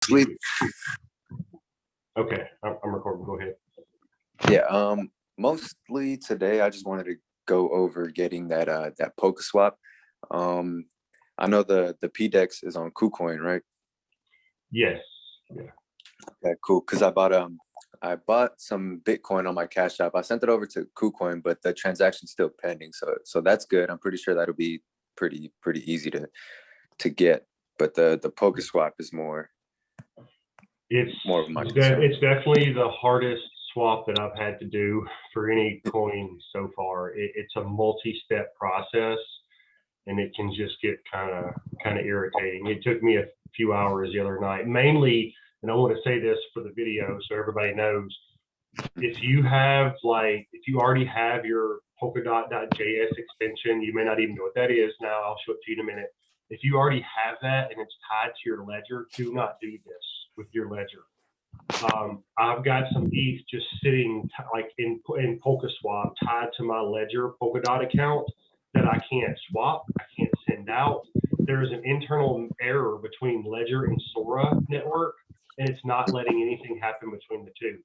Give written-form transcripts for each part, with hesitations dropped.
Sweet. Okay, I'm recording. Go ahead. Yeah. Mostly today, I just wanted to go over getting that that PSWAP. I know the PDEX is on KuCoin, right? Yes. Yeah. Okay, cool. Because I bought some Bitcoin on my Cash App. I sent it over to KuCoin, but the transaction's still pending. So that's good. I'm pretty sure that'll be pretty easy to get. But the PSWAP is more of my concern. It's definitely the hardest swap that I've had to do for any coin so far. It's a multi-step process, and it can just get kind of irritating. It took me a few hours the other night, mainly, and I want to say this for the video so everybody knows, if you already have your Polkadot.js extension, you may not even know what that is now. I'll show it to you in a minute. If you already have that and it's tied to your ledger, do not do this with your ledger. I've got some ETH just sitting like in PolkaSwap tied to my ledger Polkadot account that I can't swap, I can't send out. There's an internal error between Ledger and Sora network, and it's not letting anything happen between the two.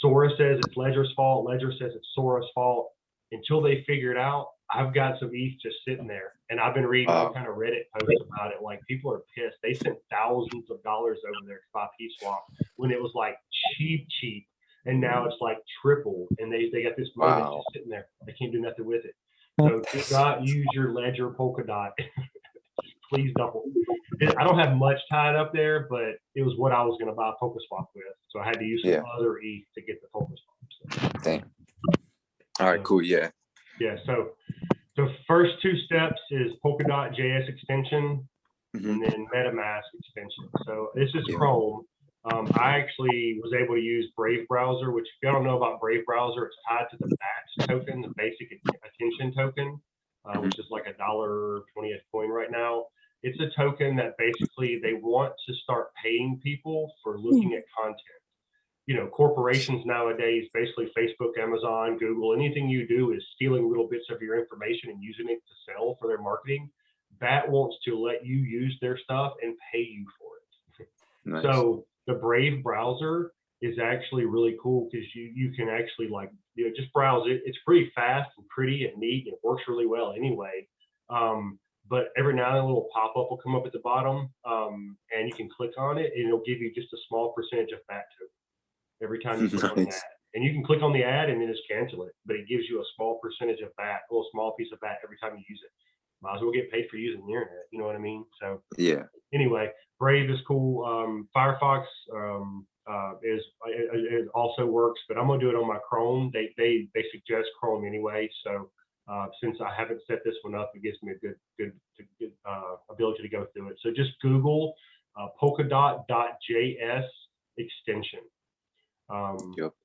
Sora says it's Ledger's fault, Ledger says it's Sora's fault. Until they figure it out, I've got some ETH just sitting there, and I've been reading all kind of Reddit posts about it. Like, people are pissed. They sent thousands of dollars over there to buy PSWAP when it was like cheap, and now it's like triple, and they got this money just sitting there. They can't do nothing with it. So do not use your Ledger Polkadot. Please don't. I don't have much tied up there, but it was what I was going to buy PolkaSwap with, so I had to use some other ETH to get the PolkaSwap. So. Dang. All right, cool. Yeah. So the first two steps is Polkadot.js extension, and then MetaMask extension. So this is Chrome. I actually was able to use Brave browser, which if you don't know about Brave browser, it's tied to the BATS token, the basic attention token, which is like $1.20 coin right now. It's a token that basically they want to start paying people for looking at content. You know, corporations nowadays, basically Facebook, Amazon, Google, anything you do is stealing little bits of your information and using it to sell for their marketing. BAT wants to let you use their stuff and pay you for it. Nice. So the Brave browser is actually really cool because you can actually just browse it. It's pretty fast and pretty and neat, and it works really well anyway. But every now and then a little pop-up will come up at the bottom, and you can click on it, and it'll give you just a small percentage of BAT to it every time you click on the ad. And you can click on the ad and then just cancel it, but it gives you a small percentage of BAT, a little small piece of BAT every time you use it. Might as well get paid for using the internet, you know what I mean? So yeah. Anyway, Brave is cool. Firefox it also works, but I'm gonna do it on my Chrome. They suggest Chrome anyway, so since I haven't set this one up, it gives me a good ability to go through it. So just Google Polkadot.js extension.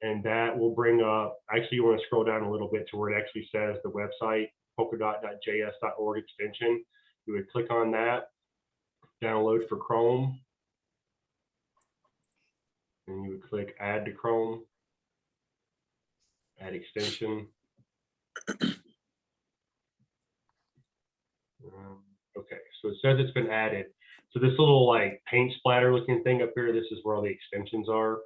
And that will bring up, actually you want to scroll down a little bit to where it actually says the website, polkadot.js.org extension. You would click on that, download for Chrome, and you would click add to Chrome, add extension. Okay, so it says it's been added. So this little like paint splatter looking thing up here, this is where all the extensions are.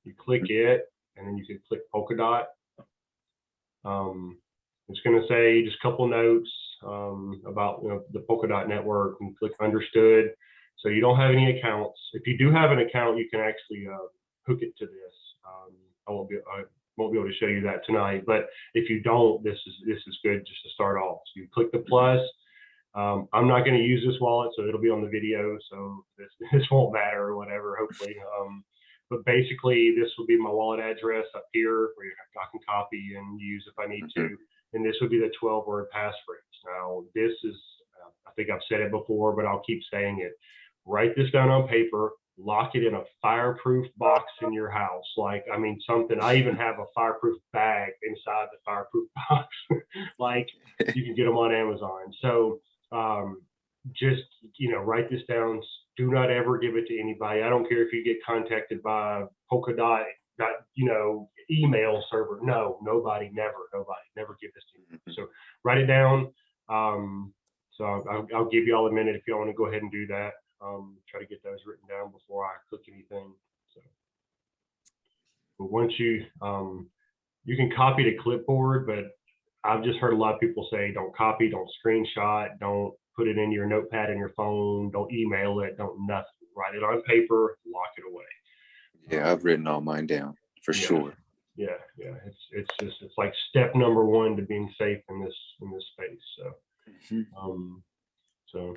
You click it, and then you can click Polkadot. It's going to say just a couple notes about the Polkadot network, and click understood. So you don't have any accounts. If you do have an account, you can actually hook it to this. I won't be able to show you that tonight, but if you don't, this is good just to start off. So you click the plus. I'm not going to use this wallet, so it'll be on the video, so this won't matter or whatever, hopefully. But basically, this will be my wallet address up here, where I can copy and use if I need to. And this would be the 12-word passphrase. Now, this is, I think I've said it before, but I'll keep saying it. Write this down on paper, lock it in a fireproof box in your house. Like, I mean, something, I even have a fireproof bag inside the fireproof box. Like, you can get them on Amazon. So just, write this down. Do not ever give it to anybody. I don't care if you get contacted by Polkadot, email server. No, nobody never give this to you. So write it down. So I'll give you all a minute if you want to go ahead and do that. Try to get those written down before I click anything. So, but once you can copy to clipboard, but I've just heard a lot of people say don't copy, don't screenshot, don't put it in your notepad in your phone, don't email it, don't nothing. Write it on paper, lock it away. Yeah, I've written all mine down for sure. Yeah. It's like step number one to being safe in this space. So so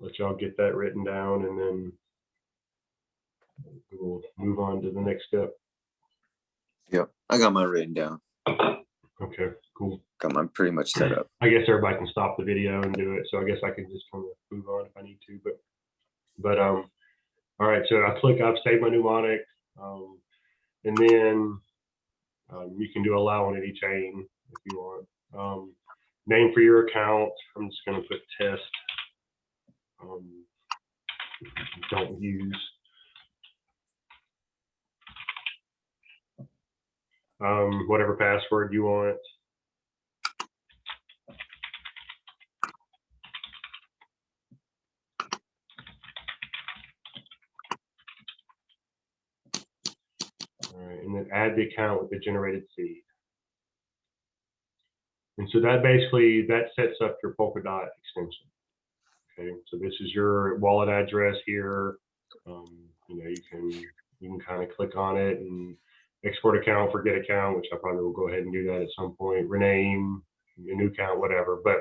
let y'all get that written down, and then we'll move on to the next step. Yep, I got mine written down. Okay, cool. Got mine pretty much set up. I guess everybody can stop the video and do it. So I guess I can just kind of move on if I need to. But all right. So I've saved my mnemonic, and then you can do allow on any chain if you want. Name for your account. I'm just going to put test. Don't use. Whatever password you want. All right, and then add the account with the generated seed. And so that basically, that sets up your Polkadot extension. Okay, so this is your wallet address here. You know, you can kind of click on it and export account, forget account, which I probably will go ahead and do that at some point. Rename, a new account, whatever. But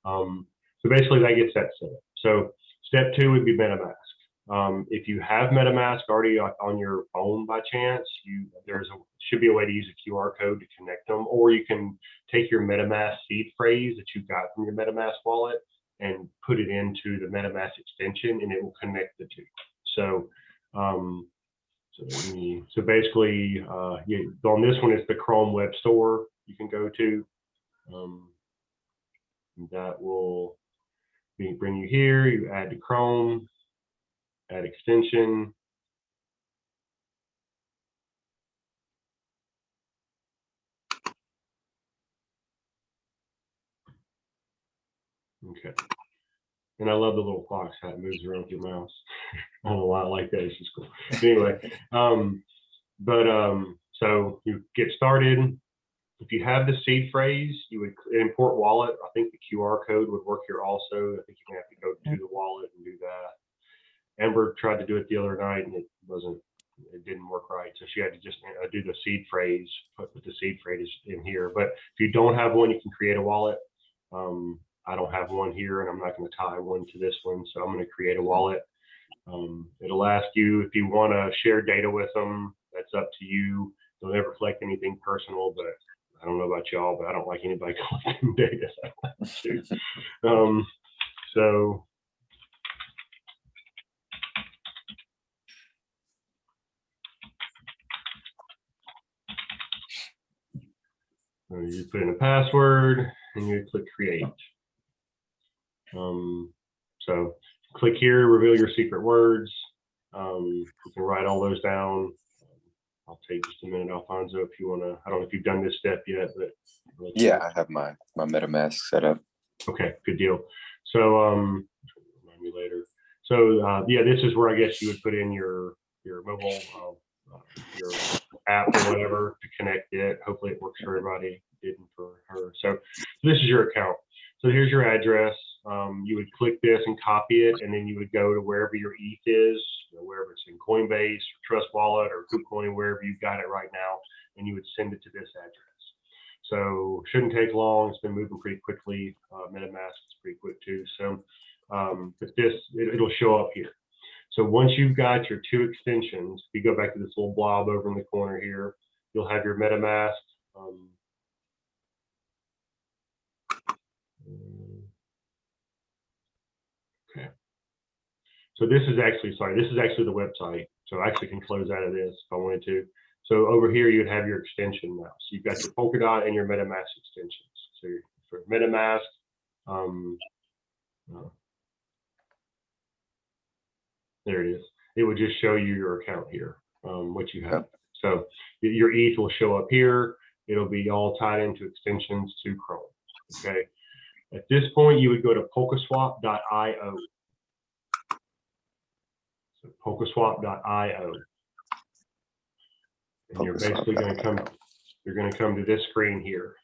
so basically that gets that set up. So step 2 would be MetaMask. If you have MetaMask already on your phone by chance, should be a way to use a QR code to connect them, or you can take your MetaMask seed phrase that you got from your MetaMask wallet and put it into the MetaMask extension, and it will connect the two. So, so basically, on this one, it's the Chrome Web Store you can go to. That will bring you here. You add to Chrome, add extension. Okay. And I love the little fox how it moves around with your mouse. I don't know why I like that. It's just cool. Anyway, so you get started. If you have the seed phrase, you would import wallet. I think the QR code would work here also. I think you have to go to the wallet and do that. Amber tried to do it the other night, and it didn't work right. So she had to just do the seed phrase, put the seed phrase in here. But if you don't have one, you can create a wallet. I don't have one here, and I'm not going to tie one to this one, so I'm going to create a wallet. It'll ask you if you want to share data with them. That's up to you. They'll never collect anything personal, but I don't know about y'all, but I don't like anybody collecting data. So you put in a password and you click create. So click here, reveal your secret words. You can write all those down. I'll take just a minute, Alfonso, if you want to. I don't know if you've done this step yet, but yeah, I have my MetaMask set up. Okay, good deal. So remind me later. So yeah, this is where I guess you would put in your mobile your app or whatever to connect it. Hopefully it works for everybody. It didn't for her. So this is your account. So here's your address. You would click this and copy it, and then you would go to wherever your ETH is, wherever it's in Coinbase, or Trust Wallet, or KuCoin, wherever you've got it right now, and you would send it to this address. So shouldn't take long. It's been moving pretty quickly. MetaMask is pretty quick too. So, but it'll show up here. So once you've got your two extensions, if you go back to this little blob over in the corner here, you'll have your MetaMask. Okay. So this is actually the website. So I actually can close out of this if I wanted to. So over here, you'd have your extension now. So you've got your Polkadot and your MetaMask extensions. So for MetaMask, there it is. It would just show you your account here, what you have. So your ETH will show up here. It'll be all tied into extensions to Chrome. Okay. At this point, you would go to PolkaSwap.io. So PokerSwap.io. And you're basically going to come, you're going to come to this screen here.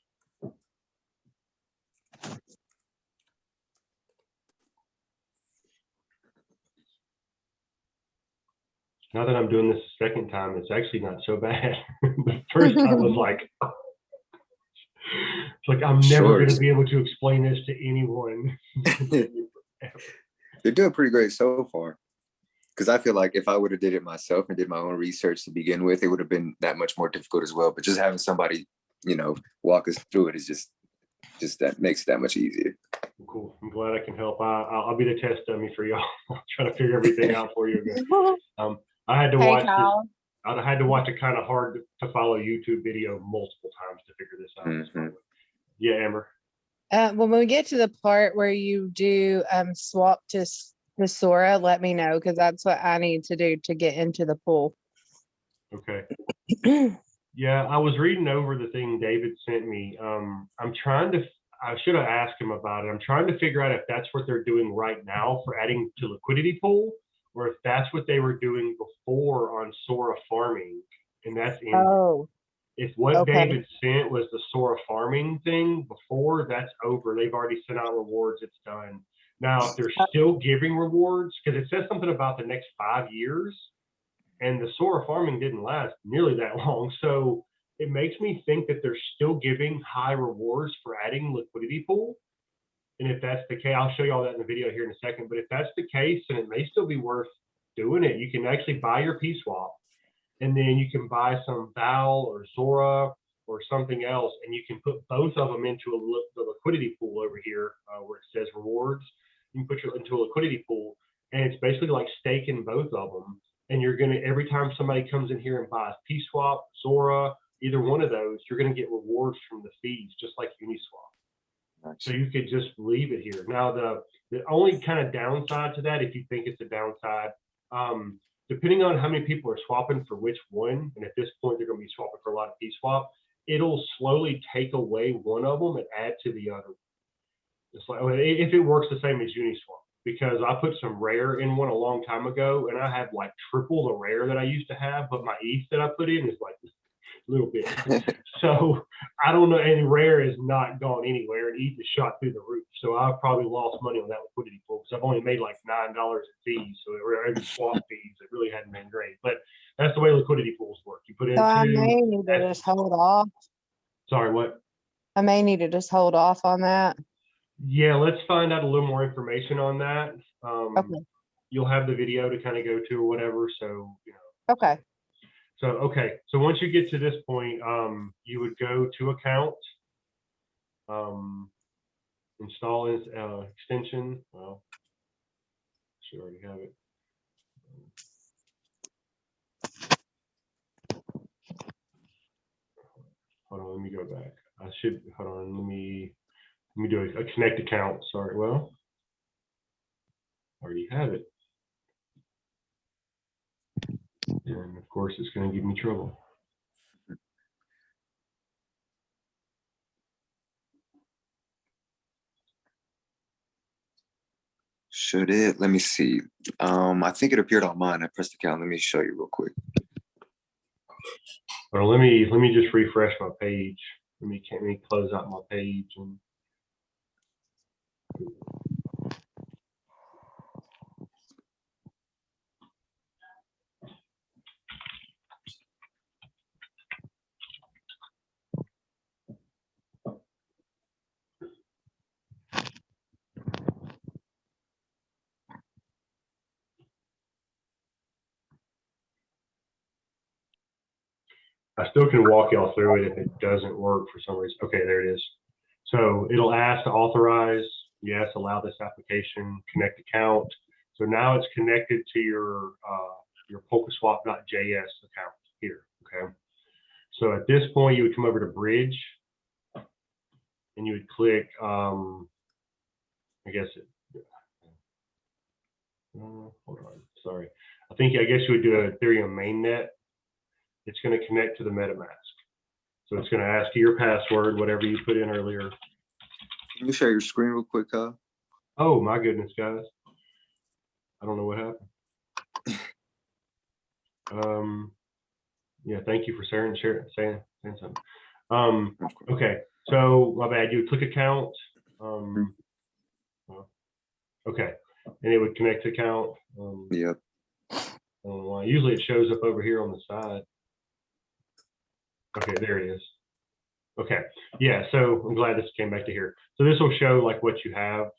Now that I'm doing this a second time, it's actually not so bad. The first time was like, it's like I'm never going to be able to explain this to anyone. You're doing pretty great so far. Because I feel like if I would have did it myself and did my own research to begin with, it would have been that much more difficult as well. But just having somebody, you know, walk us through it is just that makes it that much easier. Cool. I'm glad I can help. I'll be the test dummy for y'all. I'll try to figure everything out for you again. I had to watch this. I had to watch a kind of hard to follow YouTube video multiple times to figure this out. Mm-hmm. Yeah, Amber. When we get to the part where you do swap to Sora, let me know, because that's what I need to do to get into the pool. Okay. Yeah, I was reading over the thing David sent me. I should have asked him about it. I'm trying to figure out if that's what they're doing right now for adding to liquidity pool, or if that's what they were doing before on Sora farming. And that's in. Oh. If what David sent was the Sora farming thing before, that's over. They've already sent out rewards. It's done. Now, if they're still giving rewards, because it says something about the next 5 years, and the Sora farming didn't last nearly that long. So it makes me think that they're still giving high rewards for adding liquidity pool. And if that's the case, I'll show you all that in the video here in a second. But if that's the case, then it may still be worth doing it. You can actually buy your PSWAP, and then you can buy some Val or Zora or something else, and you can put both of them into the liquidity pool over here where it says rewards. You can put it into a liquidity pool, and it's basically like staking both of them. And you're gonna, every time somebody comes in here and buys PSWAP, Zora, either one of those, you're gonna get rewards from the fees, just like Uniswap. Nice. So you could just leave it here. Now, the only kind of downside to that, if you think it's a downside, depending on how many people are swapping for which one, and at this point they're going to be swapping for a lot of PSWAP, it'll slowly take away one of them and add to the other. It's like, if it works the same as Uniswap, because I put some rare in one a long time ago, and I have like triple the rare that I used to have, but my ETH that I put in is like a little bit. So I don't know, and rare is not gone anywhere, and ETH is shot through the roof. So I've probably lost money on that liquidity pool because I've only made like $9 in fees. So every swap fees, it really hadn't been great. But that's the way liquidity pools work. You put in I may need to just hold off. Sorry, what? I may need to just hold off on that. Yeah, let's find out a little more information on that. Okay. You'll have the video to kind of go to or whatever. So, you know. Okay. So once you get to this point, you would go to account, install extension. Well, should already have it. Hold on, let me go back. Hold on, let me do a connect account. Sorry, well, already have it. And of course, it's going to give me trouble. Should it? Let me see. I think it appeared on mine. I pressed account. Let me show you real quick. Well, let me just refresh my page. Let me close out my page and. I still can walk y'all through it if it doesn't work for some reason. Okay, there it is. So it'll ask to authorize, yes, allow this application, connect account. So now it's connected to your PokerSwap.js account here, okay? So at this point, you would come over to Bridge, and you would click, I guess, hold on, sorry. I guess you would do an Ethereum mainnet. It's going to connect to the MetaMask. So it's going to ask you your password, whatever you put in earlier. Can you share your screen real quick, Kyle? Oh, my goodness, guys. I don't know what happened. Yeah, thank you for saying something. Okay, so my bad. You would click account. Okay, and it would connect account. Yep. I don't know why. Usually it shows up over here on the side. Okay, there it is. Okay, yeah, so I'm glad this came back to here. So this will show like what you have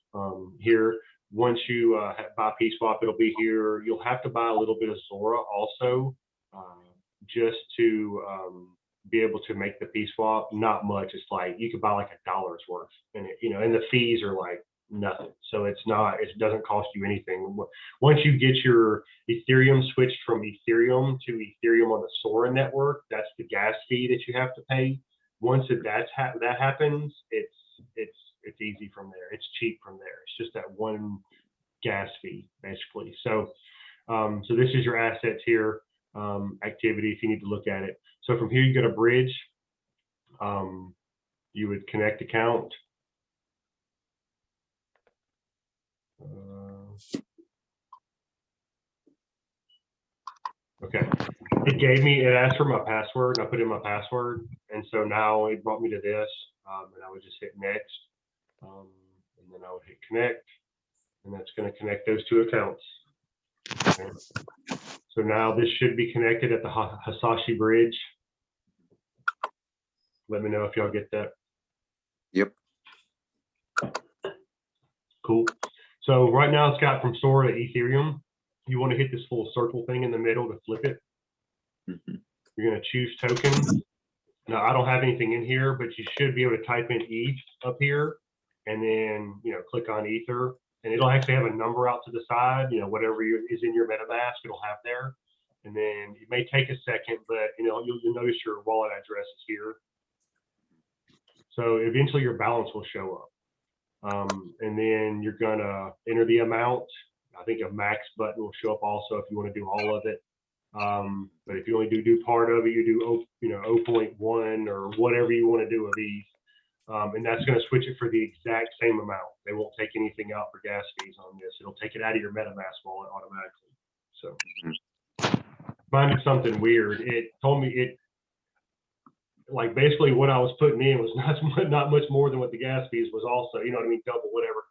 here. Once you buy PSWAP, it'll be here. You'll have to buy a little bit of Zora also, just to be able to make the PSWAP. Not much. It's like you could buy like $1 worth, and and the fees are like nothing. So it doesn't cost you anything. Once you get your Ethereum switched from Ethereum to Ethereum on the Sora network, that's the gas fee that you have to pay. Once that happens, it's easy from there. It's cheap from there. It's just that one gas fee basically. So so this is your assets here, activity if you need to look at it. So from here you go to bridge. You would connect account. Okay, it asked for my password. I put in my password, and so now it brought me to this, and I would just hit next, and then I would hit connect, and that's going to connect those two accounts. Okay. So now this should be connected at the Hasashi bridge. Let me know if y'all get that. Yep. Cool. So right now it's got from Sora to Ethereum. You want to hit this little circle thing in the middle to flip it. You're going to choose token. Now I don't have anything in here, but you should be able to type in ETH up here, and then click on Ether, and it'll actually have a number out to the side. Whatever is in your MetaMask, it'll have there. And then it may take a second, but you'll notice your wallet address is here. So eventually your balance will show up, and then you're gonna enter the amount. I think a max button will show up also if you want to do all of it. But if you only do part of it, you do 0.1 or whatever you want to do of these, and that's going to switch it for the exact same amount. They won't take anything out for gas fees on this. It'll take it out of your MetaMask wallet automatically. So finding something weird. It told me like basically what I was putting in was not much more than what the gas fees was also, double whatever.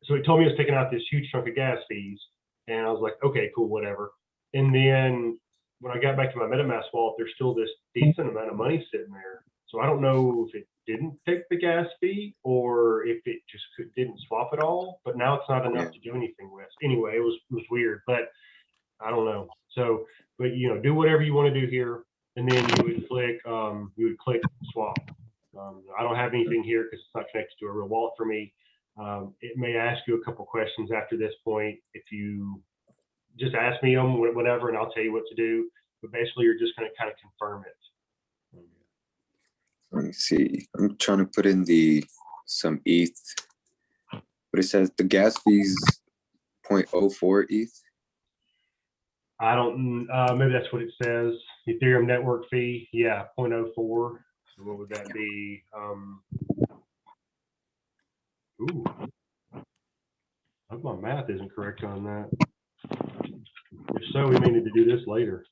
So it told me it was taking out this huge chunk of gas fees, and I was like, okay, cool, whatever. And then when I got back to my MetaMask wallet, there's still this decent amount of money sitting there. So I don't know if it didn't take the gas fee or if it just didn't swap at all, but now it's not enough to do anything with. Anyway, it was weird, but I don't know. So, but do whatever you want to do here, and then you would click swap. I don't have anything here because it's not connected to a real wallet for me. It may ask you a couple questions after this point. If you just ask me them, whatever, and I'll tell you what to do. But basically, you're just going to kind of confirm it. Let me see. I'm trying to put in some ETH, but it says the gas fees 0.04 ETH. I don't. Maybe that's what it says. Ethereum network fee, yeah, 0.04. So what would that be? Ooh, I hope my math isn't correct on that. If so, we may need to do this later.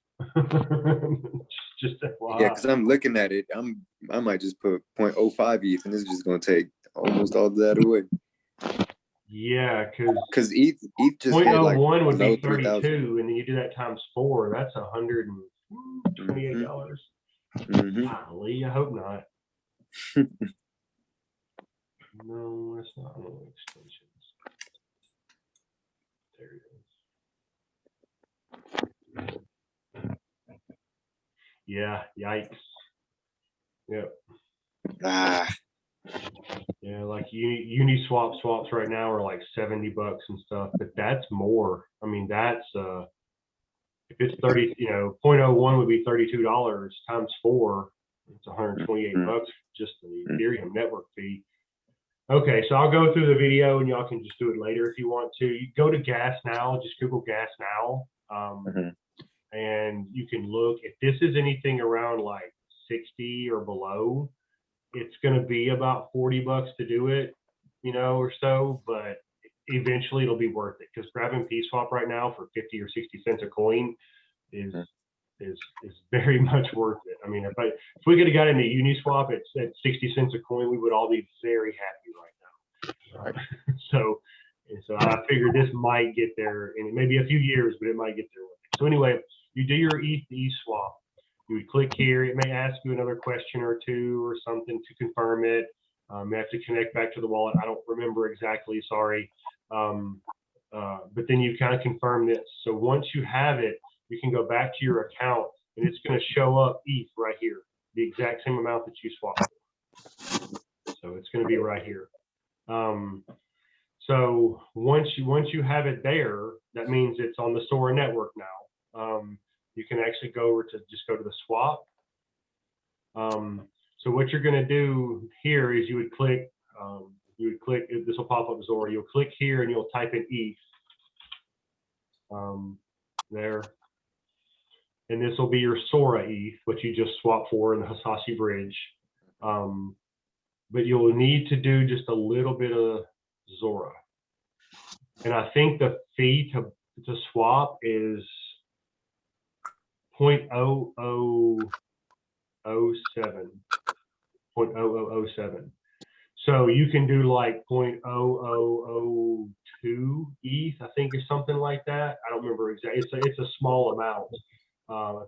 just Yeah, because I'm looking at it. I might just put 0.05 ETH, and this is just going to take almost all of that away. Yeah, because ETH just 0.01 would be 32, and then you do that times 4. That's $128. Golly, I hope not. No, that's not one of the extensions. There it is. Yeah, yikes. Yep. Yeah, like Uniswap swaps right now are like $70 and stuff, but that's more. I mean, that's if it's 30, 0.01 would be $32 times 4. It's $128 just the Ethereum network fee. Okay, so I'll go through the video and y'all can just do it later if you want to. You go to Gas Now, just Google Gas Now, and you can look. If this is anything around like 60 or below, it's going to be about $40 to do it, or so. But eventually it'll be worth it, because grabbing PSWAP right now for 50 or 60 cents a coin is very much worth it. I mean, if we could have got into Uniswap at 60 cents a coin, we would all be very happy right now. So I figured this might get there in maybe a few years, but it might get there. So anyway, you do your ETH to ETH swap. You would click here. It may ask you another question or two or something to confirm it. You have to connect back to the wallet. I don't remember exactly, sorry. But then you kind of confirm this. So once you have it, you can go back to your account and it's going to show up ETH right here, the exact same amount that you swapped. So it's going to be right here. So once you have it there, that means it's on the Sora network now. You can actually go over to just go to the swap. So what you're going to do here is you would click, this will pop up Zora. You'll click here and you'll type in ETH there. And this will be your Sora ETH, which you just swapped for in the Hasashi bridge. But you'll need to do just a little bit of Zora. And I think the fee to swap is 0.0007. So you can do like 0.0002 ETH, I think, or something like that. I don't remember exactly. It's a small amount.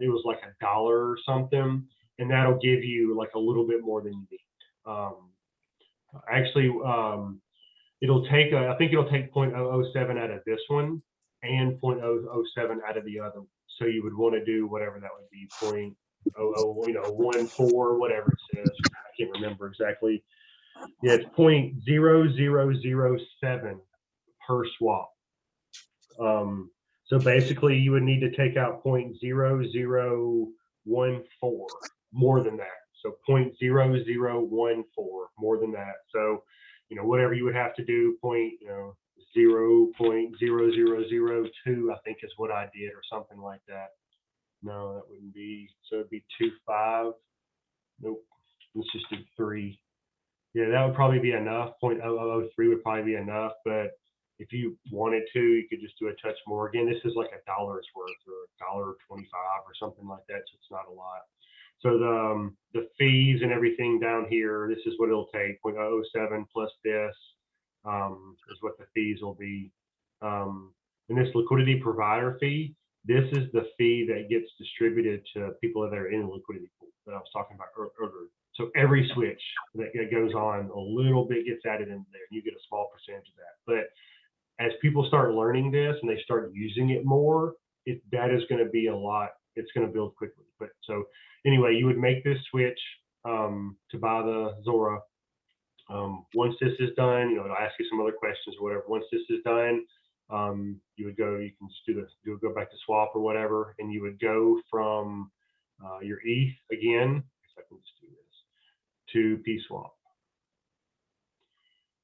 It was like $1 or something, and that'll give you like a little bit more than you need. Actually, it'll take I think it'll take 0.007 out of this one and 0.007 out of the other. So you would want to do whatever that would be, 0.0014, whatever it says. I can't remember exactly. Yeah, it's 0.0007 per swap. So basically, you would need to take out 0.0014, more than that. So 0.0014, more than that. So, whatever you would have to do, 0.0002, I think is what I did, or something like that. No, that wouldn't be. So it'd be 2.5. Nope. Let's just do 3. Yeah, that would probably be enough. 0.0003 would probably be enough, but if you wanted to, you could just do a touch more. Again, this is like $1's worth, or $1.25 or something like that, so it's not a lot. So the fees and everything down here, this is what it'll take. 0.007 plus this is what the fees will be. And this liquidity provider fee, this is the fee that gets distributed to people that are in the liquidity pool that I was talking about earlier. So every switch that goes on, a little bit gets added in there, and you get a small percentage of that. But as people start learning this and they start using it more, that is going to be a lot. It's going to build quickly. But so anyway, you would make this switch to buy the Zora. Once this is done, it'll ask you some other questions or whatever. Once this is done, you would go. You can just go back to swap or whatever, and you would go from your ETH again. If I can just do this to PSWAP.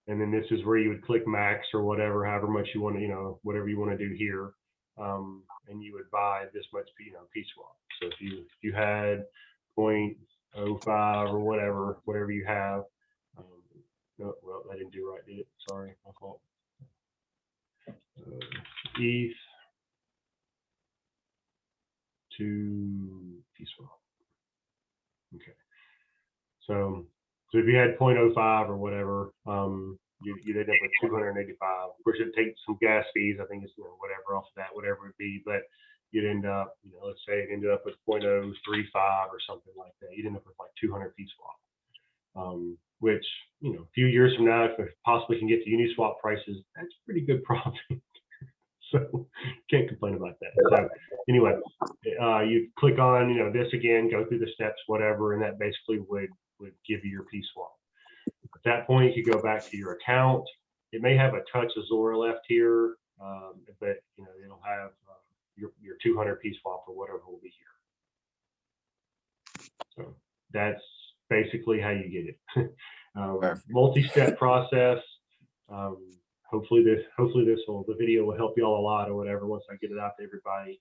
And then this is where you would click max or whatever, however much you want to, whatever you want to do here. And you would buy this much, PSWAP. So if you had 0.05 or whatever you have. No, well, I didn't do right, did it? Sorry, my fault. ETH to PSWAP. Okay. So if you had 0.05 or whatever, you'd end up with 285. Of course, it'd take some gas fees. I think it's whatever off of that, whatever it be. But you'd end up, let's say it ended up with 0.035 or something like that. You'd end up with like 200 PSWAP, which a few years from now, if we possibly can get to Uniswap prices, that's pretty good profit. So can't complain about that. So anyway, you click on this again, go through the steps, whatever, and that basically would give you your PSWAP. At that point, you go back to your account. It may have a touch of Zora left here, but it'll have your 200 PSWAP or whatever will be here. So that's basically how you get it. Multi-step process. Hopefully the video will help you all a lot or whatever once I get it out to everybody.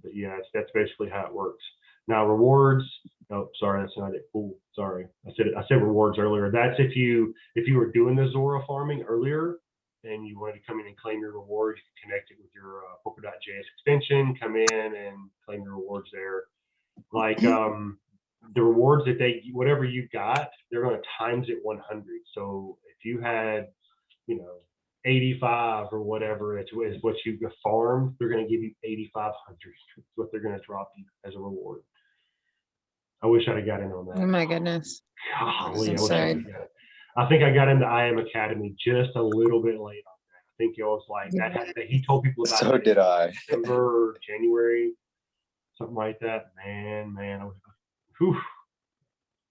But yeah, that's basically how it works. Now rewards. Oh, sorry, that's not it. Ooh, sorry, I said rewards earlier. That's if you were doing the Zora farming earlier, and you wanted to come in and claim your rewards, you can connect it with your Polkadot.js extension, come in and claim your rewards there. Like the rewards that whatever you got, they're going to times it 100. So if you had, 85 or whatever is what you farmed, they're going to give you 8,500. That's what they're going to drop you as a reward. I wish I'd have got in on that. Oh my goodness. Golly, I'm I think I got into IM Academy just a little bit late on that. I think it was like that. He told people about So it did I. December, January, something like that. Man, I was, whew.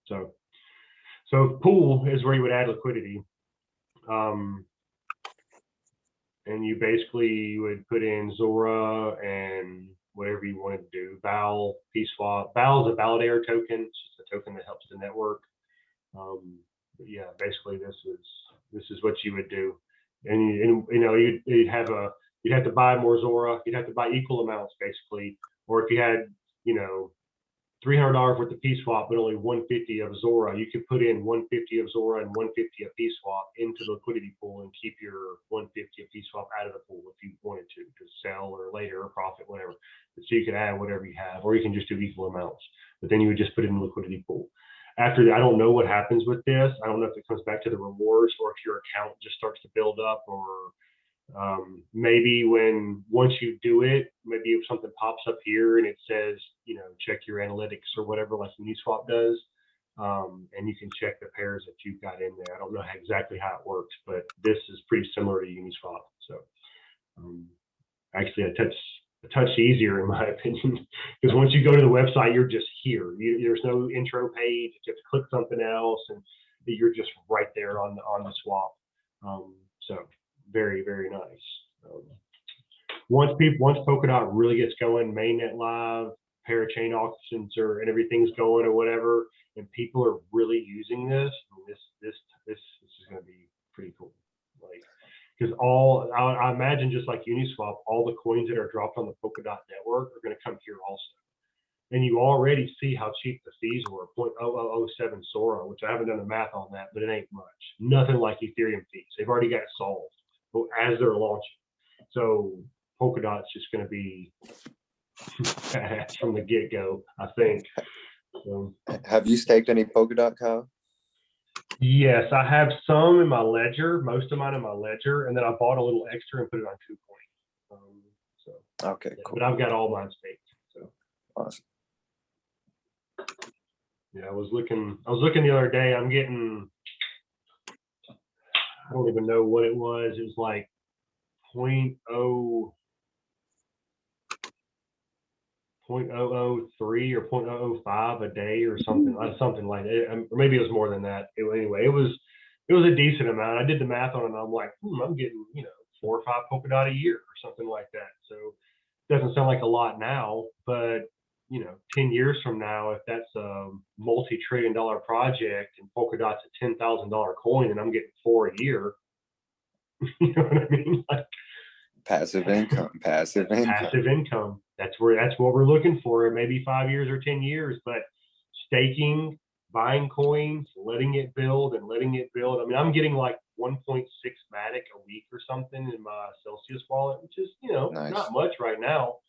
So pool is where you would add liquidity. And you basically would put in Zora and whatever you wanted to do. Val, PSWAP. Val is a validator token. It's just a token that helps the network. But yeah, basically this is what you would do. And you'd have to buy more Zora. You'd have to buy equal amounts basically. Or if you had, $300 worth of PSWAP, but only 150 of Zora, you could put in 150 of Zora and 150 of PSWAP into the liquidity pool and keep your 150 of PSWAP out of the pool if you wanted to sell or later or profit, whatever. So you could add whatever you have, or you can just do equal amounts. But then you would just put it in the liquidity pool. After that, I don't know what happens with this. I don't know if it comes back to the rewards or if your account just starts to build up, or maybe once you do it, maybe if something pops up here and it says, check your analytics or whatever, like Uniswap does, and you can check the pairs that you've got in there. I don't know exactly how it works, but this is pretty similar to Uniswap. So actually a touch easier in my opinion, because once you go to the website, you're just here. There's no intro page. You have to click something else, and you're just right there on the swap. So very, very nice. Once Polkadot really gets going, mainnet live, parachain auctions and everything's going or whatever, and people are really using this, this is going to be pretty cool. Like, because I imagine just like Uniswap, all the coins that are dropped on the Polkadot network are going to come here also. And you already see how cheap the fees were, 0.0007 Sora, which I haven't done the math on that, but it ain't much. Nothing like Ethereum fees. They've already got it solved as they're launching. So Polkadot's just going to be badass from the get-go, I think. Have you staked any Polkadot, Kyle? Yes, I have some in my ledger, most of mine in my ledger, and then I bought a little extra and put it on KuCoin. Okay, cool. But I've got all mine staked. So awesome. Yeah, I was looking the other day. I'm getting, I don't even know what it was. It was like 0.003 or 0.005 a day or something like that. Or maybe it was more than that. Anyway, it was a decent amount. I did the math on it, and I'm like, I'm getting 4 or 5 Polkadot a year or something like that. So it doesn't sound like a lot now, but 10 years from now, if that's a multi-trillion-dollar project and Polkadot's a $10,000 coin and I'm getting 4 a year, you know what I mean? Like, passive income. That's what we're looking for. Maybe 5 years or 10 years, but staking, buying coins, letting it build. I mean, I'm getting like 1.6 Matic a week or something in my Celsius wallet, which is, nice. Not much right now.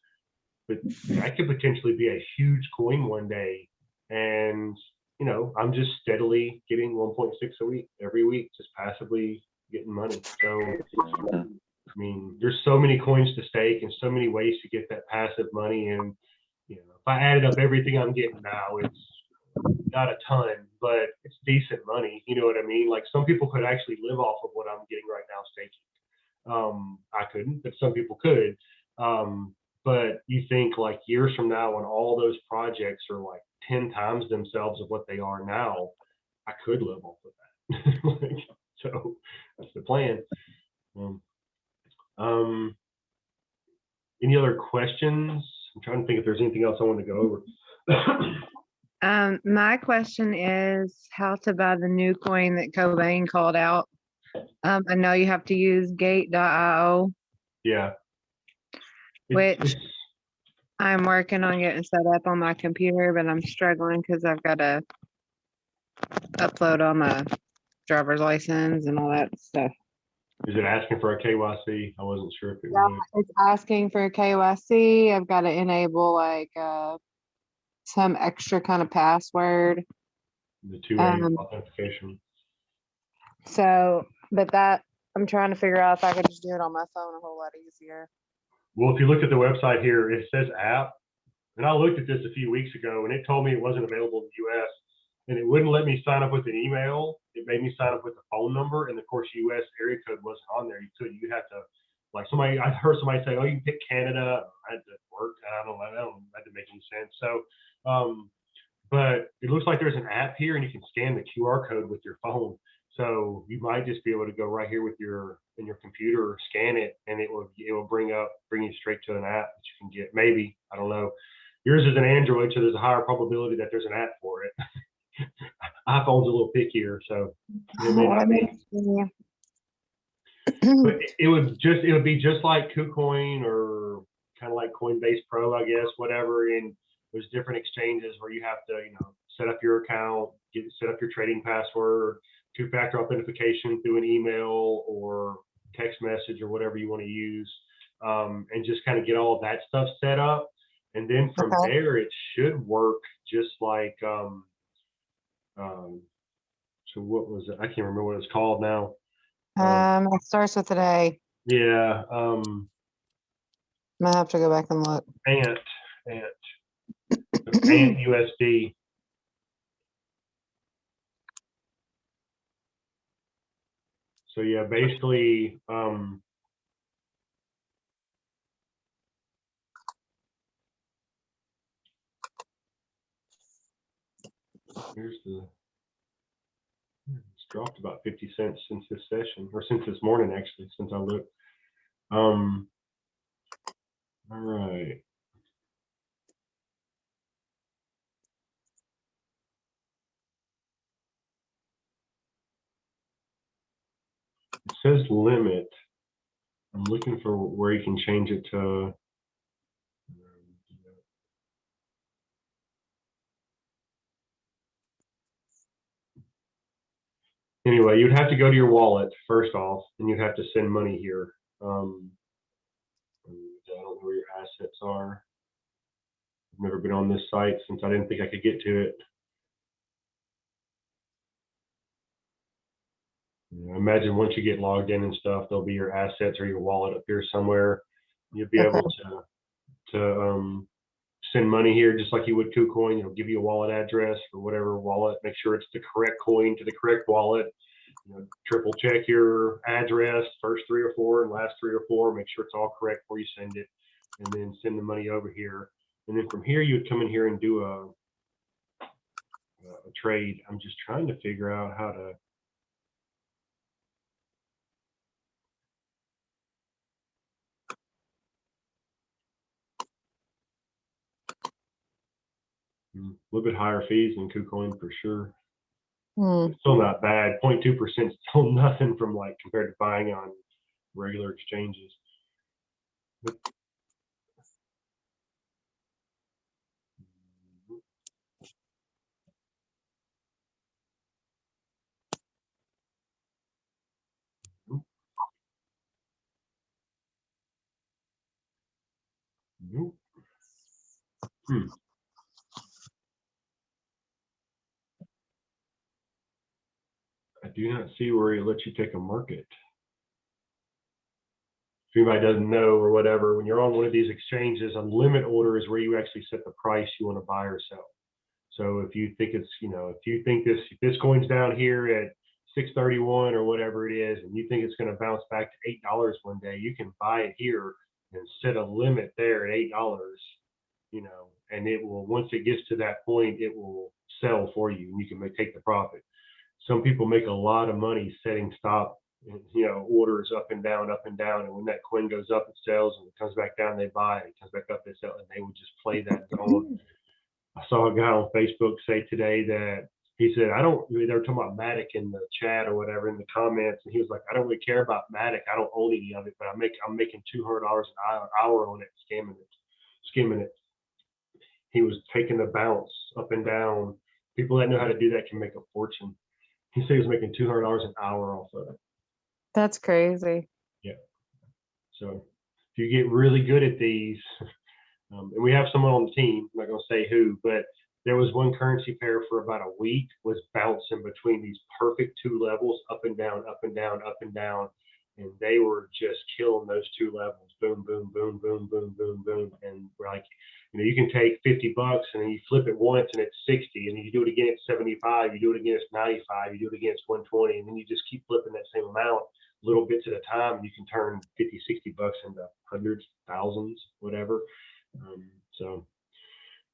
But that could potentially be a huge coin one day. And, I'm just steadily getting 1.6 a week, every week, just passively getting money. So, I mean, there's so many coins to stake and so many ways to get that passive money. And, if I added up everything I'm getting now, it's not a ton, but it's decent money. You know what I mean? Like, some people could actually live off of what I'm getting right now staking. I couldn't, but some people could. But you think like years from now, when all those projects are like 10 times themselves of what they are now, I could live off of that. So that's the plan. Any other questions? I'm trying to think if there's anything else I want to go over. My question is how to buy the new coin that Cobain called out. I know you have to use gate.io. Yeah. Which I'm working on getting set up on my computer, but I'm struggling because I've got to upload all my driver's license and all that stuff. Is it asking for a KYC? I wasn't sure if it Yeah, would. it's asking for a KYC. I've got to enable like some extra kind of password. The 2A authentication. So, but that I'm trying to figure out if I could just do it on my phone a whole lot easier. Well, if you look at the website here, it says app. And I looked at this a few weeks ago and it told me it wasn't available in the US and it wouldn't let me sign up with an email. It made me sign up with a phone number. And of course, US area code wasn't on there. You have to, like I heard somebody say, oh, you can pick Canada. That didn't work. That didn't make any sense. So, but it looks like there's an app here and you can scan the QR code with your phone. So you might just be able to go right here with your computer, scan it, and it will bring you straight to an app that you can get. Maybe, I don't know. Yours is an Android, so there's a higher probability that there's an app for it. iPhone's a little pickier, so it may not be. But it would be just like KuCoin or kind of like Coinbase Pro, I guess, whatever. And there's different exchanges where you have to, set up your account, set up your trading password, two-factor authentication through an email or text message or whatever you want to use, and just kind of get all of that stuff set up. And then from there, it should work just like, so what was it? I can't remember what it's called now. It starts with an A. Yeah. I'm gonna have to go back and look. Ant USD. So yeah, basically, it's dropped about 50 cents since this session, or since this morning, actually, since I looked. All right. It says limit. I'm looking for where you can change it to. Anyway, you'd have to go to your wallet first off, and you'd have to send money here. I don't know where your assets are. I've never been on this site since I didn't think I could get to it. Imagine once you get logged in and stuff, there'll be your assets or your wallet up here somewhere. You'll be able to send money here just like you would KuCoin. It'll give you a wallet address for whatever wallet. Make sure it's the correct coin to the correct wallet. Triple check your address, first 3 or 4 and last 3 or 4. Make sure it's all correct before you send it, and then send the money over here. And then from here, you would come in here and do a trade. I'm just trying to figure out how to. A little bit higher fees than KuCoin for sure. It's still not bad. 0.2% is still nothing from like compared to buying on regular exchanges. But, nope. I do not see where it lets you take a market. If anybody doesn't know or whatever, when you're on one of these exchanges, a limit order is where you actually set the price you want to buy or sell. So if you think it's, if you think this coin's down here at 631 or whatever it is, and you think it's going to bounce back to $8 one day, you can buy it here and set a limit there at $8, and it will, once it gets to that point, it will sell for you and you can take the profit. Some people make a lot of money setting stop, orders up and down, and when that coin goes up, it sells, and it comes back down, they buy, it comes back up, they sell, and they would just play that zone. I saw a guy on Facebook say today that he said, they were talking about Matic in the chat or whatever in the comments, and he was like, I don't really care about Matic, I don't own any of it, but I'm making $200 an hour on it, skimming it. He was taking the bounce up and down. People that know how to do that can make a fortune. He said he was making $200 an hour off of it. That's crazy. Yeah. So if you get really good at these, and we have someone on the team, I'm not going to say who, but there was one currency pair for about a week was bouncing between these perfect two levels, up and down, up and down, up and down. And they were just killing those two levels. Boom, boom, boom, boom, boom, boom, boom. And we're like, you can take $50 and then you flip it once and it's 60, and then you do it again at 75, you do it again at 95, you do it again at 120, and then you just keep flipping that same amount little bits at a time, and you can turn 50, $60 into hundreds, thousands, whatever.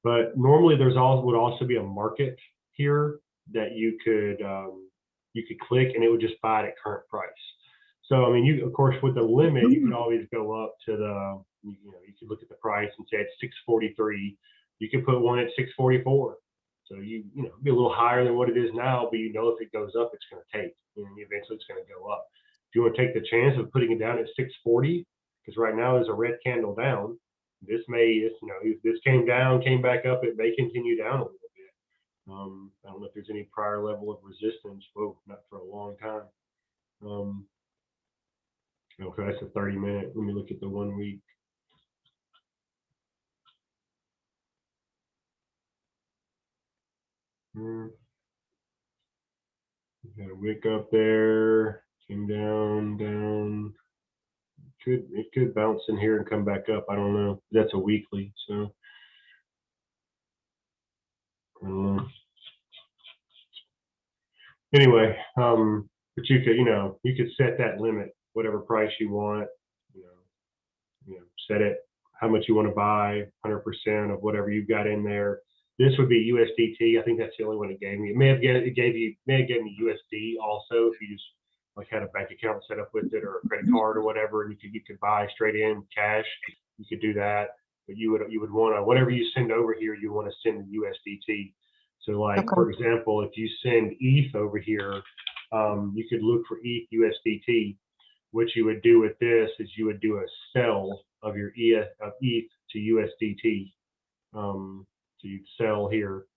But normally would also be a market here that you could click, and it would just buy it at current price. So I mean, you of course with the limit, you could always go up to the you could look at the price and say it's 643. You can put one at 644. So you be a little higher than what it is now, but if it goes up, it's going to take. Eventually it's going to go up. If you want to take the chance of putting it down at 640, because right now there's a red candle down. If this came down, came back up, it may continue down a little bit. I don't know if there's any prior level of resistance. Whoa, not for a long time. Okay, that's a 30-minute. Let me look at the 1 week. Got a wick up there, came down. It could bounce in here and come back up. I don't know. That's a weekly, so I don't know. Anyway, but you could set that limit, whatever price you want. Set it how much you want to buy, 100% of whatever you've got in there. This would be USDT. I think that's the only one it gave me. It may have given me USD also if you just had a bank account set up with it or a credit card or whatever, and you could buy straight in cash. You could do that, but you would want to, whatever you send over here, you want to send the USDT. So for example, if you send ETH over here, you could look for ETH USDT. What you would do with this is you would do a sell of your ETH to USDT. So you'd sell here,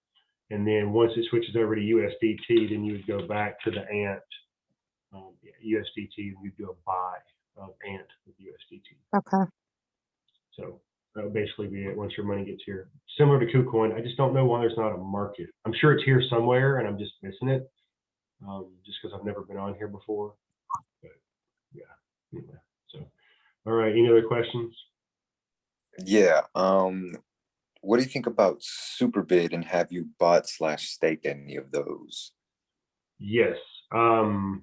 and then once it switches over to USDT, then you would go back to the ANT USDT, and you'd do a buy of ANT with USDT. Okay. So that would basically be it once your money gets here. Similar to KuCoin, I just don't know why there's not a market. I'm sure it's here somewhere, and I'm just missing it, just because I've never been on here before. But yeah, anyway. So, all right. Any other questions? Yeah. What do you think about Superbid, and have you bought/staked any of those? Yes. I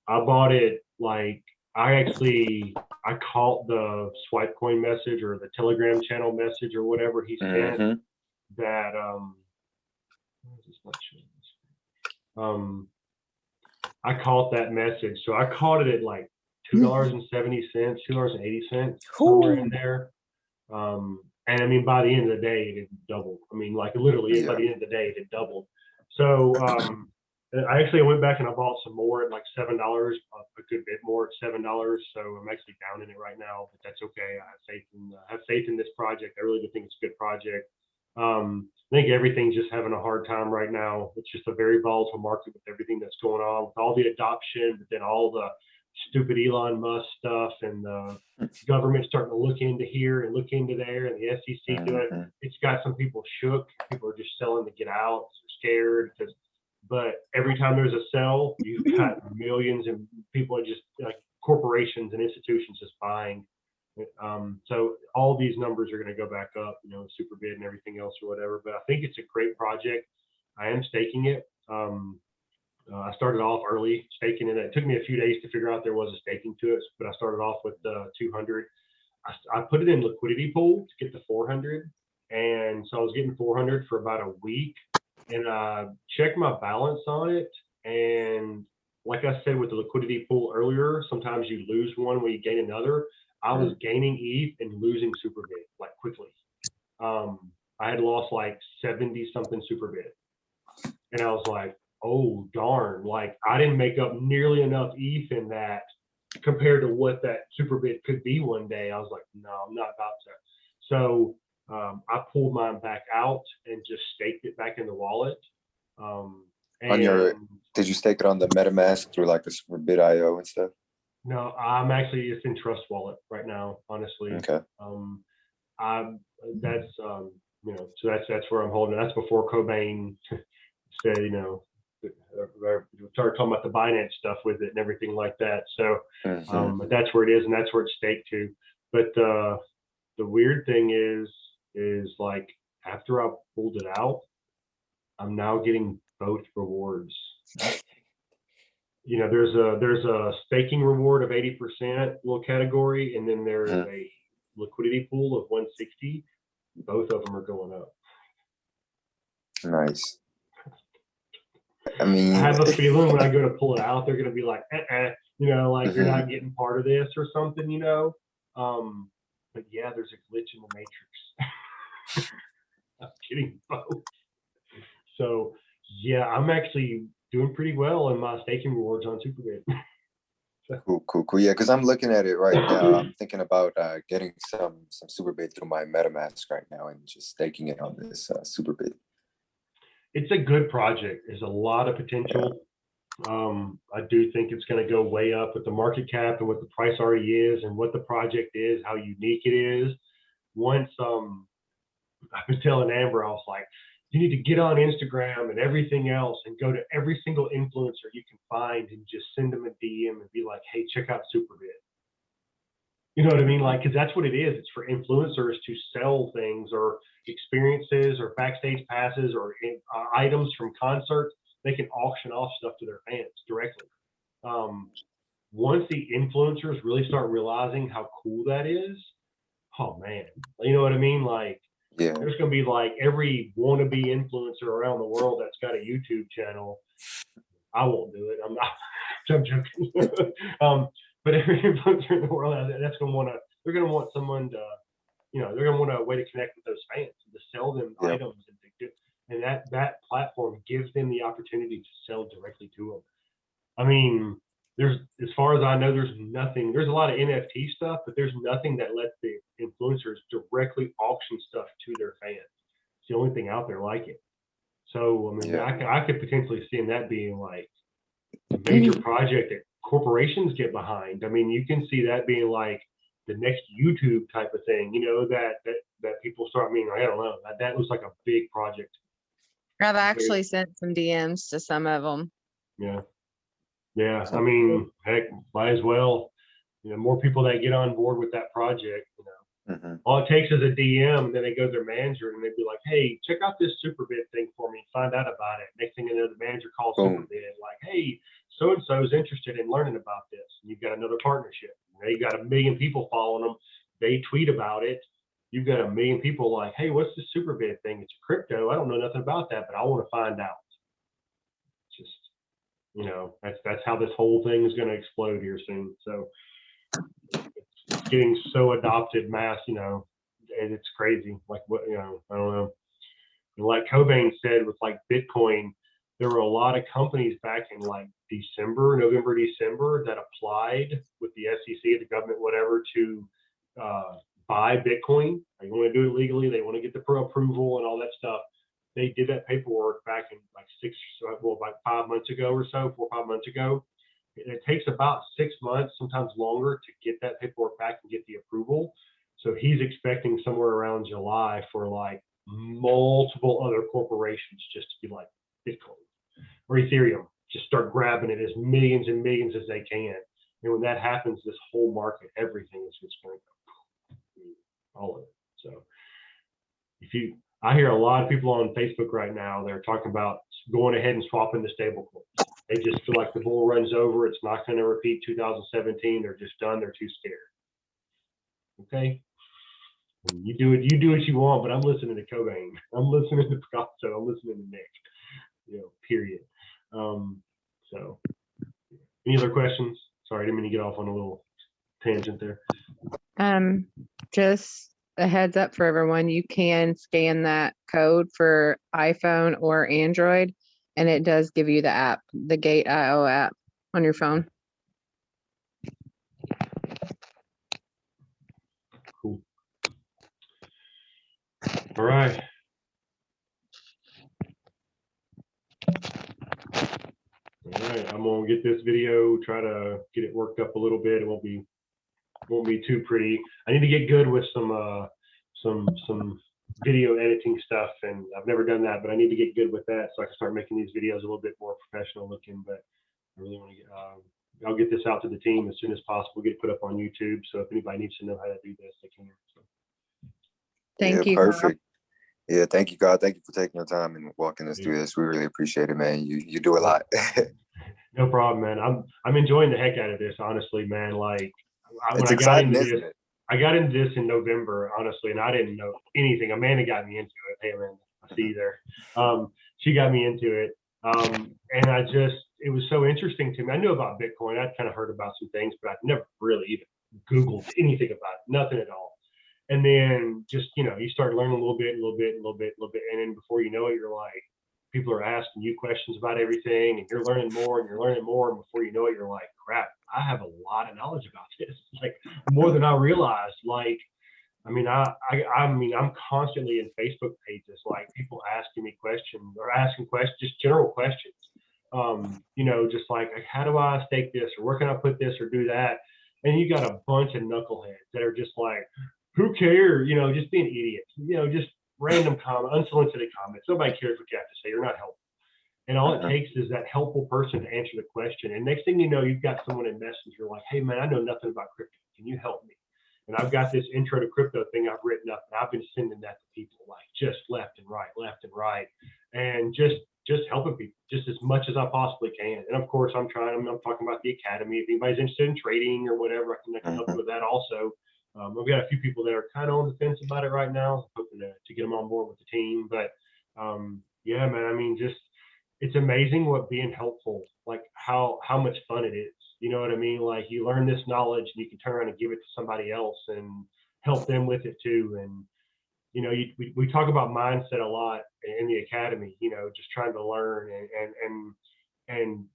bought it I caught the swipe coin message or the Telegram channel message or whatever he sent that I caught that message. So I caught it at like $2.70, $2.80, somewhere in there. And I mean, by the end of the day, it had doubled. I mean, literally, by the end of the day, it had doubled. So I went back and I bought some more at like $7, a good bit more at $7. So I'm actually down in it right now, but that's okay. I have faith in this project. I really do think it's a good project. I think everything's just having a hard time right now. It's just a very volatile market with everything that's going on, with all the adoption, but then all the stupid Elon Musk stuff, and the government starting to look into here and look into there, and the SEC doing it. It's got some people shook. People are just selling to get out. They're scared but every time there's a sell, you've got millions and people are just corporations and institutions just buying. So all these numbers are going to go back up, Superbid and everything else or whatever. But I think it's a great project. I am staking it. I started off early staking it. It took me a few days to figure out there was a staking to it, but I started off with 200. I put it in liquidity pool to get to 400, and so I was getting 400 for about a week. And checked my balance on it, and like I said with the liquidity pool earlier, sometimes you lose one when you gain another. I was gaining ETH and losing Superbid quickly. I had lost like 70 something Superbid, and I was like, oh darn, I didn't make up nearly enough ETH in that compared to what that Superbid could be one day. I was like, no, I'm not about to. So I pulled mine back out and just staked it back in the wallet. On your, And did you stake it on the MetaMask through like the Superbit IO and stuff? no, I'm actually it's in Trust Wallet right now, honestly. Okay. I'm that's so that's where I'm holding it. That's before Cobain said, we started talking about the Binance stuff with it and everything like that. So but that's where it is, and that's where it's staked to. But the weird thing is like after I pulled it out, I'm now getting both rewards. There's a staking reward of 80% little category, and then there's a liquidity pool of 160. Both of them are going up. Nice. I mean, I have a feeling when I go to pull it out, they're going to be like, like you're not getting part of this or something, But yeah, there's a glitch in the matrix. I'm getting both. So yeah, I'm actually doing pretty well in my staking rewards on Superbit. Cool. Yeah, because I'm looking at it right now. I'm thinking about getting some Superbit through my MetaMask right now and just staking it on this Superbit. It's a good project. There's a lot of potential. I do think it's going to go way up with the market cap and what the price already is and what the project is, how unique it is. Once I was telling Amber, I was like, you need to get on Instagram and everything else and go to every single influencer you can find and just send them a DM and be like, hey, check out Superbit. You know what I mean? Like, because that's what it is. It's for influencers to sell things or experiences or backstage passes or items from concerts. They can auction off stuff to their fans directly. Once the influencers really start realizing how cool that is, oh man, you know what I mean? Like, yeah, there's going to be like every wannabe influencer around the world that's got a YouTube channel. I won't do it. I'm not. I'm joking. But every influencer in the world that's going to want to. They're going to want someone to, they're going to want a way to connect with those fans and to sell them items and that platform gives them the opportunity to sell directly to them. I mean, as far as I know, there's nothing. There's a lot of NFT stuff, but there's nothing that lets the influencers directly auction stuff to their fans. It's the only thing out there like it. So I mean, I could potentially see that being like a major project that corporations get behind. I mean, you can see that being like the next YouTube type of thing. That people start. I mean, I don't know. That was like a big project. I've actually sent some DMs to some of them. Yeah. I mean, heck, might as well. More people that get on board with that project. All it takes is a DM, and then they go to their manager, and they'd be like, "Hey, check out this Superbit thing for me. Find out about it." Next thing you know, the manager calls Superbit, like, "Hey, so and so is interested in learning about this." And you've got another partnership. You've got 1 million people following them. They tweet about it. You've got 1 million people like, "Hey, what's this Superbit thing? It's crypto. I don't know nothing about that, but I want to find out." Just that's how this whole thing is going to explode here soon. So it's getting so adopted mass, and it's crazy. Like what, I don't know. And like Cobain said with like Bitcoin, there were a lot of companies back in like November, December that applied with the SEC, the government, whatever, to buy Bitcoin. They want to do it legally. They want to get the approval and all that stuff. They did that paperwork back in like 5 months ago or so, 4 or 5 months ago. It takes about 6 months, sometimes longer, to get that paperwork back and get the approval. So he's expecting somewhere around July for like multiple other corporations just to be like Bitcoin or Ethereum, just start grabbing it as millions and millions as they can. And when that happens, this whole market, everything is just going to go, all of it. So I hear a lot of people on Facebook right now, they're talking about going ahead and swapping the stablecoin. They just feel like the bull runs over. It's not going to repeat 2017. They're just done. They're too scared. Okay. You do what you want, but I'm listening to Cobain. I'm listening to Picasso. I'm listening to Nick. Period. So any other questions? Sorry, I didn't mean to get off on a little tangent there. Just a heads up for everyone, you can scan that code for iPhone or Android, and it does give you the app, the Gate.io app on your phone. Cool. All right. I'm gonna get this video, try to get it worked up a little bit. It won't be too pretty. I need to get good with some video editing stuff, and I've never done that, but I need to get good with that so I can start making these videos a little bit more professional looking. But I really want to get, I'll get this out to the team as soon as possible, get it put up on YouTube. So if anybody needs to know how to do this, they can. So. Thank you. Perfect. Yeah, thank you, God. Thank you for taking your time and walking us through this. We really appreciate it, man. You do a lot. No problem, man. I'm enjoying the heck out of this, honestly, man. Like it's exciting, isn't it? I got into this in November, honestly, and I didn't know anything. Amanda got me into it. Hey, Amanda, I see you there. She got me into it. And it was so interesting to me. I knew about Bitcoin. I'd kind of heard about some things, but I'd never really even Googled anything about it, nothing at all. And then just, you start learning a little bit. And then before you know it, you're like, people are asking you questions about everything and you're learning more. And before you know it, you're like, crap, I have a lot of knowledge about this, like more than I realized. Like, I'm constantly in Facebook pages, like people asking me questions or asking questions, just general questions. Just like, how do I stake this, or where can I put this or do that? And you got a bunch of knuckleheads that are just like, who cares? Just being idiots, just random unsolicited comments. Nobody cares what you have to say. You're not helpful. And all it takes is that helpful person to answer the question. And next thing you know, you've got someone in Messenger like, hey, man, I know nothing about crypto. Can you help me? And I've got this intro to crypto thing I've written up, and I've been sending that to people like just left and right, and just helping people just as much as I possibly can. And of course, I'm talking about the academy. If anybody's interested in trading or whatever, I can help you with that also. I've got a few people that are kind of on the fence about it right now, hoping to get them on board with the team. But yeah, man, it's amazing what being helpful, like how much fun it is. You know what I mean? Like you learn this knowledge and you can turn around and give it to somebody else and help them with it too. And, we talk about mindset a lot in the academy, just trying to learn and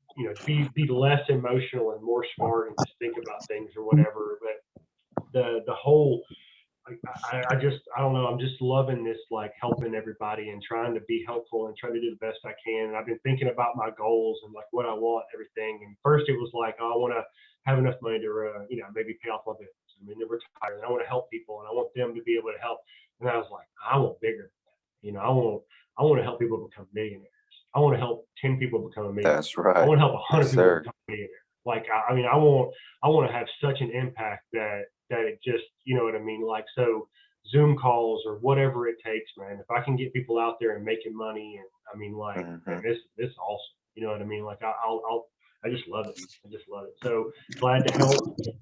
be less emotional and more smart and just think about things or whatever. But the whole, I don't know. I'm just loving this, like helping everybody and trying to be helpful and trying to do the best I can. And I've been thinking about my goals and like what I want, everything. And first it was like, I want to have enough money to, maybe pay off my bills. They're retired, and I want to help people, and I want them to be able to help. And I was like, I want bigger than that. I want to help people become millionaires. I want to help 10 people become a millionaire. That's right. I want to help 100 people become a millionaire. Like, I want to have such an impact that it just, you know what I mean? Like, so Zoom calls or whatever it takes, man, if I can get people out there and making money, and man, this is awesome. You know what I mean? Like I just love it. So glad to help. If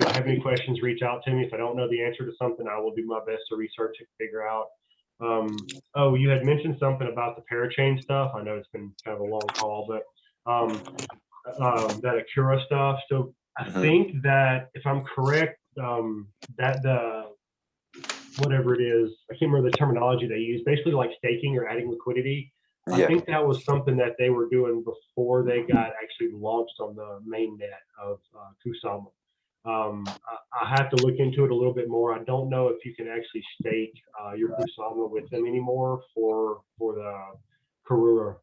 you have any questions, reach out to me. If I don't know the answer to something, I will do my best to research it, figure out. Oh, you had mentioned something about the parachain stuff. I know it's been kind of a long call, but that Acura stuff. So I think that if I'm correct, that the whatever it is, I can't remember the terminology they use, basically like staking or adding liquidity. I think that was something that they were doing before they got actually launched on the main net of Kusama. I have to look into it a little bit more. I don't know if you can actually stake your Kusama with them anymore for the Karura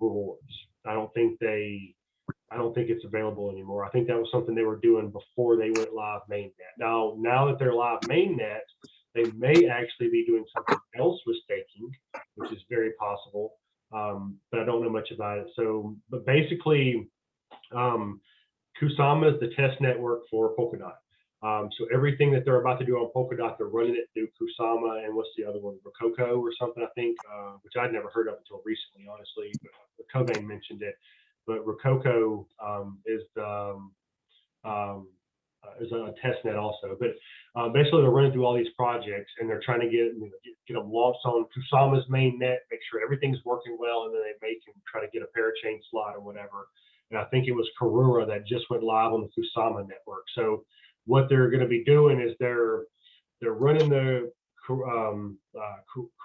rewards. I don't think it's available anymore. I think that was something they were doing before they went live mainnet. Now that they're live mainnet, they may actually be doing something else with staking, which is very possible. But I don't know much about it. So, but basically, Kusama is the test network for Polkadot. So everything that they're about to do on Polkadot, they're running it through Kusama, and what's the other one, Rococo or something, I think, which I'd never heard of until recently, honestly. But Cobain mentioned it. But Rococo is a test net also. But basically, they're running through all these projects, and they're trying to get them launched on Kusama's main net, make sure everything's working well, and then they can try to get a parachain slot or whatever. And I think it was Karura that just went live on the Kusama network. So what they're going to be doing is they're running the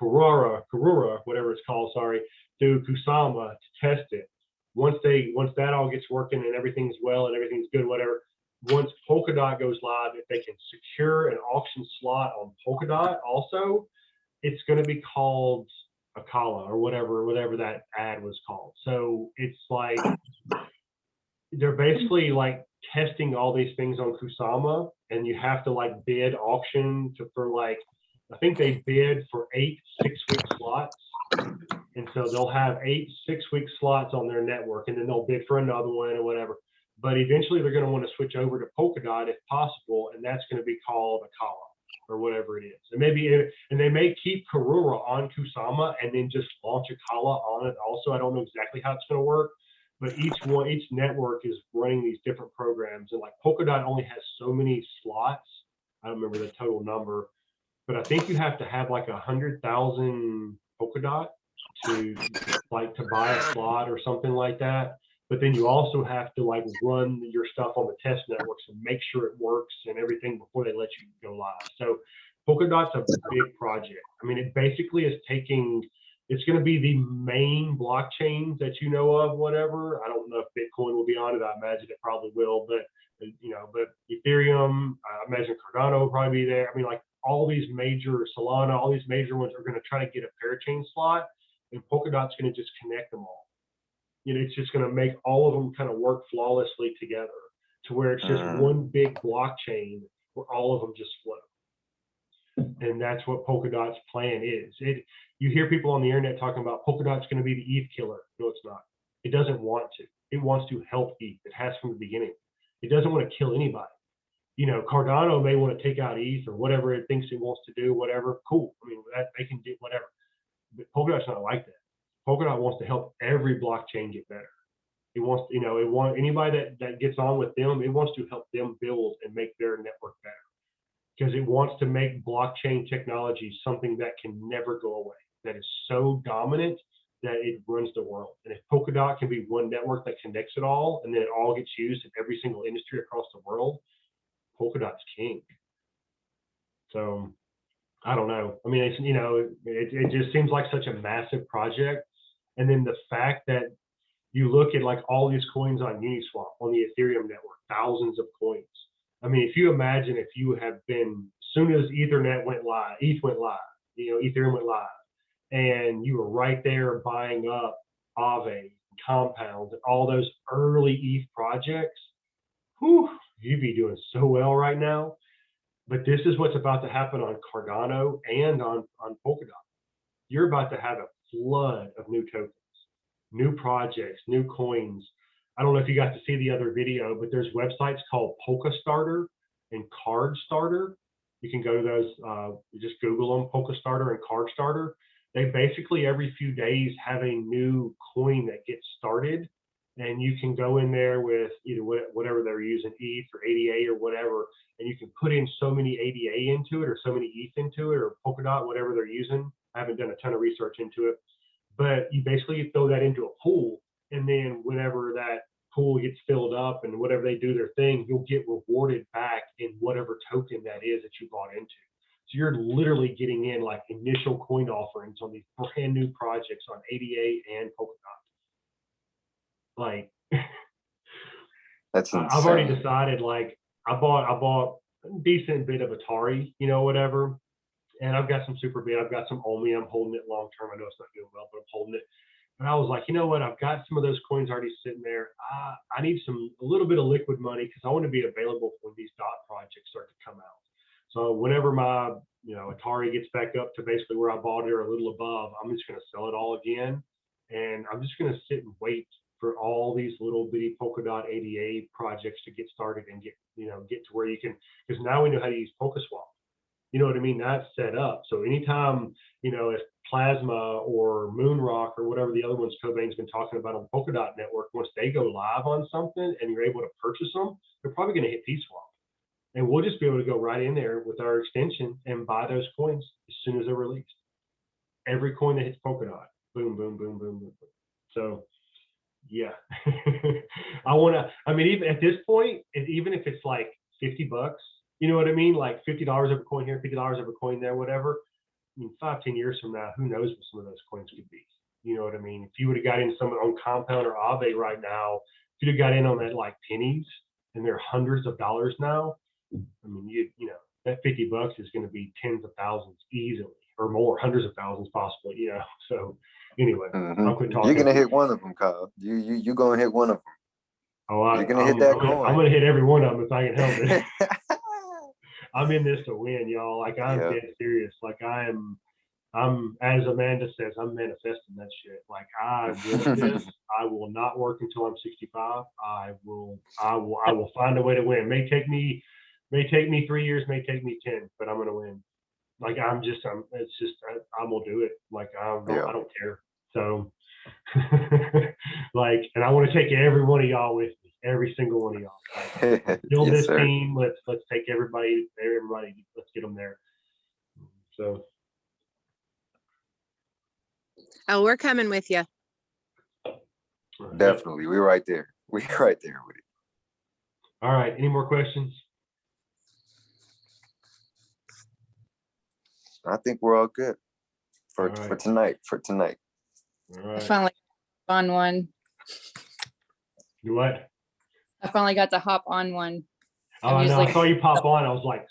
Karura, whatever it's called, through Kusama to test it. Once that all gets working and everything's well and everything's good, whatever, once Polkadot goes live, if they can secure an auction slot on Polkadot also, it's going to be called Akala or whatever that ad was called. So it's like they're basically like testing all these things on Kusama, and you have to like bid auction for like, I think they bid for 8 6-week slots. And so they'll have 8 6-week slots on their network, and then they'll bid for another one or whatever. But eventually they're going to want to switch over to Polkadot if possible, and that's going to be called Akala or whatever it is. And they may keep Karura on Kusama and then just launch Akala on it also. I don't know exactly how it's going to work, but each network is running these different programs, and like Polkadot only has so many slots. I don't remember the total number, but I think you have to have like 100,000 Polkadot to buy a slot or something like that. But then you also have to like run your stuff on the test networks and make sure it works and everything before they let you go live. So Polkadot's a big project. I mean, it basically is it's going to be the main blockchain that you know of, whatever. I don't know if Bitcoin will be on it. I imagine it probably will, but Ethereum, I imagine Cardano will probably be there. I mean, like all these major Solana, all these major ones are going to try to get a parachain slot, and Polkadot's going to just connect them all. It's just going to make all of them kind of work flawlessly together to where it's just one big blockchain where all of them just flow. And that's what Polkadot's plan is. You hear people on the internet talking about Polkadot's going to be the ETH killer. No, it's not. It doesn't want to. It wants to help ETH. It has from the beginning. It doesn't want to kill anybody. Cardano may want to take out ETH or whatever it thinks it wants to do, whatever. Cool. I mean, they can do whatever. But Polkadot's not like that. Polkadot wants to help every blockchain get better. It wants, anybody that gets on with them, it wants to help them build and make their network better, because it wants to make blockchain technology something that can never go away, that is so dominant that it runs the world. And if Polkadot can be one network that connects it all, and then it all gets used in every single industry across the world, Polkadot's king. So I don't know. I mean, it just seems like such a massive project. And then the fact that you look at like all these coins on Uniswap, on the Ethereum network, thousands of coins. I mean, if you imagine if you have been, as soon as Ethernet went live, ETH went live, Ethereum went live, and you were right there buying up Aave, Compound, and all those early ETH projects, whew, you'd be doing so well right now. But this is what's about to happen on Cardano and on Polkadot. You're about to have a flood of new tokens, new projects, new coins. I don't know if you got to see the other video, but there's websites called Polka Starter and Card Starter. You can go to those, just Google them, Polka Starter and Card Starter. They basically every few days have a new coin that gets started, and you can go in there with either whatever they're using, ETH or ADA or whatever, and you can put in so many ADA into it or so many ETH into it or Polkadot, whatever they're using. I haven't done a ton of research into it, but you basically throw that into a pool, and then whenever that pool gets filled up and whatever they do their thing, you'll get rewarded back in whatever token that is that you bought into. So you're literally getting in like initial coin offerings on these brand new projects on ADA and Polkadot. Like, that's insane. I've already decided, like, I bought a decent bit of Atari, whatever. And I've got some Super Bit, I've got some Omi, I'm holding it long term. I know it's not doing well, but I'm holding it. And I was like, you know what? I've got some of those coins already sitting there. I need a little bit of liquid money because I want to be available when these DOT projects start to come out. So whenever my Atari gets back up to basically where I bought it or a little above, I'm just going to sell it all again, and I'm just going to sit and wait for all these little bitty Polkadot ADA projects to get started and get to where you can, because now we know how to use PolkaSwap. You know what I mean? That's set up. So anytime, if Plasma or Moonrock or whatever the other ones Cobain's been talking about on the Polkadot network, once they go live on something and you're able to purchase them, they're probably going to hit PSWAP. And we'll just be able to go right in there with our extension and buy those coins as soon as they're released. Every coin that hits Polkadot, boom, boom, boom, boom, boom. So, yeah. Even at this point, even if it's like $50, you know what I mean? Like $50 of a coin here, $50 of a coin there, whatever. I mean, 5-10 years from now, who knows what some of those coins could be? You know what I mean? If you would have got in some on Compound or Aave right now, if you'd have got in on that like pennies, and they're hundreds of dollars now, I mean, that $50 is going to be tens of thousands easily, or more, hundreds of thousands possibly. So anyway, I'll quit talking. You're gonna hit one of them, Kyle. You gonna hit one of them. Oh, You're gonna hit that I'm coin. gonna hit every one of them if I can help it. I'm in this to win, y'all. Like I'm Yeah. dead serious. Like I'm as Amanda says, I'm manifesting that shit. Like I want this. I will not work until I'm 65. I will find a way to win. May take me 3 years, may take me 10, but I'm gonna win. Like I'm gonna do it. Like I don't care. So like, and I want to take every one of y'all with me, every single one of y'all. Like, build Yes, this sir. team. Let's take everybody, let's get them there. So Oh, we're coming with you. Definitely. We're right there. We're right there with it. All right. Any more questions? I think we're all good for All right. tonight. All I right. finally on one. You what? I finally got to hop on one. Oh, I know. I saw you pop on. I was like,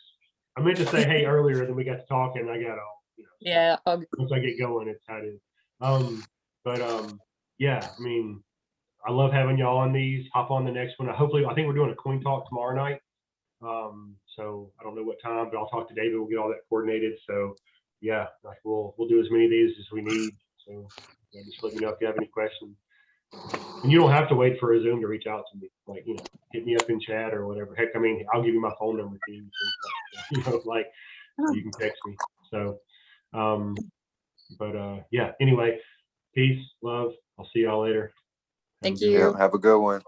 I meant to say hey earlier, then we got to talking. I got all, Yeah. once I get going, it's how it is. Yeah, I mean, I love having y'all on these. Hop on the next one. I think we're doing a coin talk tomorrow night. So I don't know what time, but I'll talk to David. We'll get all that coordinated. So yeah, like we'll do as many of these as we need. So yeah, just let me know if you have any questions. And you don't have to wait for a Zoom to reach out to me. Like, hit me up in chat or whatever. Heck, I mean, I'll give you my phone number too. So, like you can text me. So, yeah, anyway, peace, love. I'll see y'all later. Thank Have a good you. Yeah, have a good one.